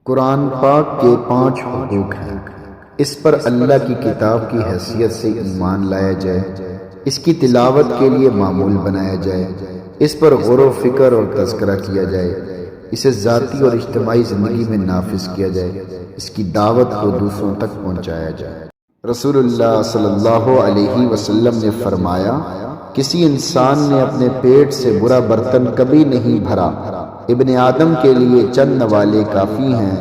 قرآن پاک کے 5 حقوق ہیں۔ اس پر اللہ کی کتاب کی حیثیت سے ایمان لایا جائے، اس کی تلاوت کے لیے معمول بنایا جائے، اس پر غور و فکر اور تذکرہ کیا جائے، اسے ذاتی اور اجتماعی زندگی میں نافذ کیا جائے، اس کی دعوت کو دوسروں تک پہنچایا جائے۔ رسول اللہ صلی اللہ علیہ وسلم نے فرمایا، کسی انسان نے اپنے پیٹ سے برا برتن کبھی نہیں بھرا۔ ابن آدم کے لیے چند نوالے کافی ہیں،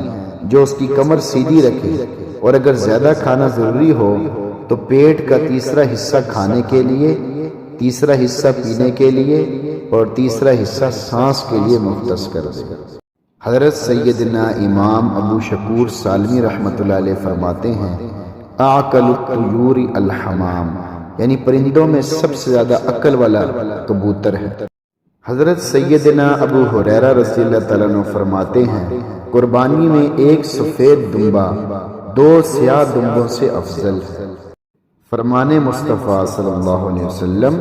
جو اس کی کمر سیدھی رکھے، اور اگر زیادہ کھانا ضروری ہو تو پیٹ کا تیسرا حصہ کھانے کے لیے، تیسرا حصہ پینے کے لیے اور تیسرا حصہ سانس کے لیے مختص کر دے۔ حضرت سیدنا امام ابو شکور سالمی رحمۃ اللہ علیہ فرماتے ہیں، اعقل الطیور الحمام، یعنی پرندوں میں سب سے زیادہ عقل والا کبوتر ہے۔ حضرت سیدنا ابو ہریرہ رضی اللہ تعالیٰ عنہ فرماتے ہیں، قربانی میں ایک سفید دمبا 2 سیاہ دمبوں سے افضل ہے۔ فرمان مصطفیٰ صلی اللہ علیہ وسلم،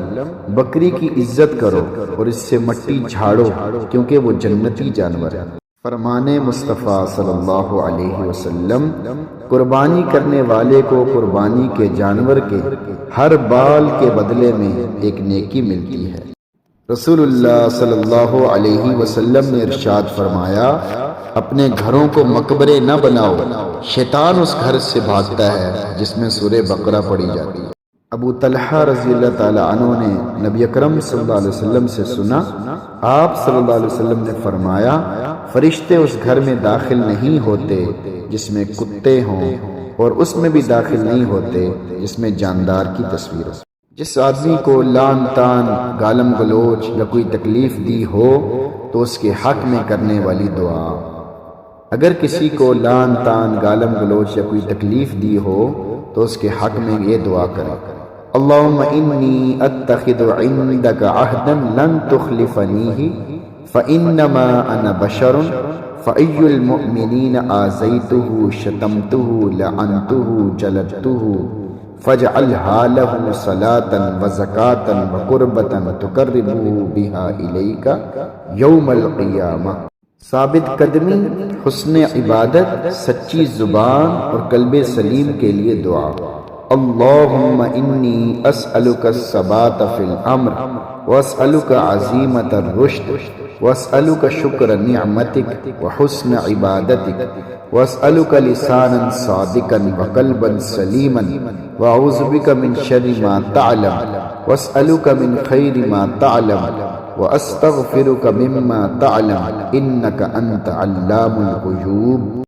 بکری کی عزت کرو اور اس سے مٹی جھاڑو کیونکہ وہ جنتی جانور ہے۔ فرمان مصطفیٰ صلی اللہ علیہ وسلم، قربانی کرنے والے کو قربانی کے جانور کے ہر بال کے بدلے میں ایک نیکی ملتی ہے۔ رسول اللہ صلی اللہ علیہ وسلم نے ارشاد فرمایا، اپنے گھروں کو مقبرے نہ بناؤ، شیطان اس گھر سے بھاگتا ہے جس میں سورہ بقرہ پڑھی جاتی ہے۔ ابو طلحہ رضی اللہ تعالی عنہ نے نبی اکرم صلی اللہ علیہ وسلم سے سنا، آپ صلی اللہ علیہ وسلم نے فرمایا، فرشتے اس گھر میں داخل نہیں ہوتے جس میں کتے ہوں، اور اس میں بھی داخل نہیں ہوتے جس میں جاندار کی تصویر ہو۔ جس آدمی کو لعن طعن، گالم گلوچ یا کوئی تکلیف دی ہو تو اس کے حق میں کرنے والی دعا۔ اگر کسی کو لعن طعن، گالم گلوچ یا کوئی تکلیف دی ہو تو اس کے حق میں یہ دعا کرے، اللہم انی اتخذ عندک عہدا لن تخلفنیہ فانما انا بشر فای المؤمنین آذیتہ شتمتہ لعنتہ جلدتہ فاجعلها له صلاة وزکاة وقربة تقربه بها الیک یوم القیامہ۔ ثابت قدمی، حسن عبادت، سچی زبان اور قلب سلیم کے لیے دعا۔ اللہم انی اسألک الثبات فی الامر واسألک عزیمت الرشد واسألک شکر نعمتک وحسن عبادتک واسألک لسانا صادقا وقلبا سلیما واعوذ بک من شر ما تعلم واسألک من خیر ما تعلم واستغفرک مما تعلم انک انت علام الغیوب۔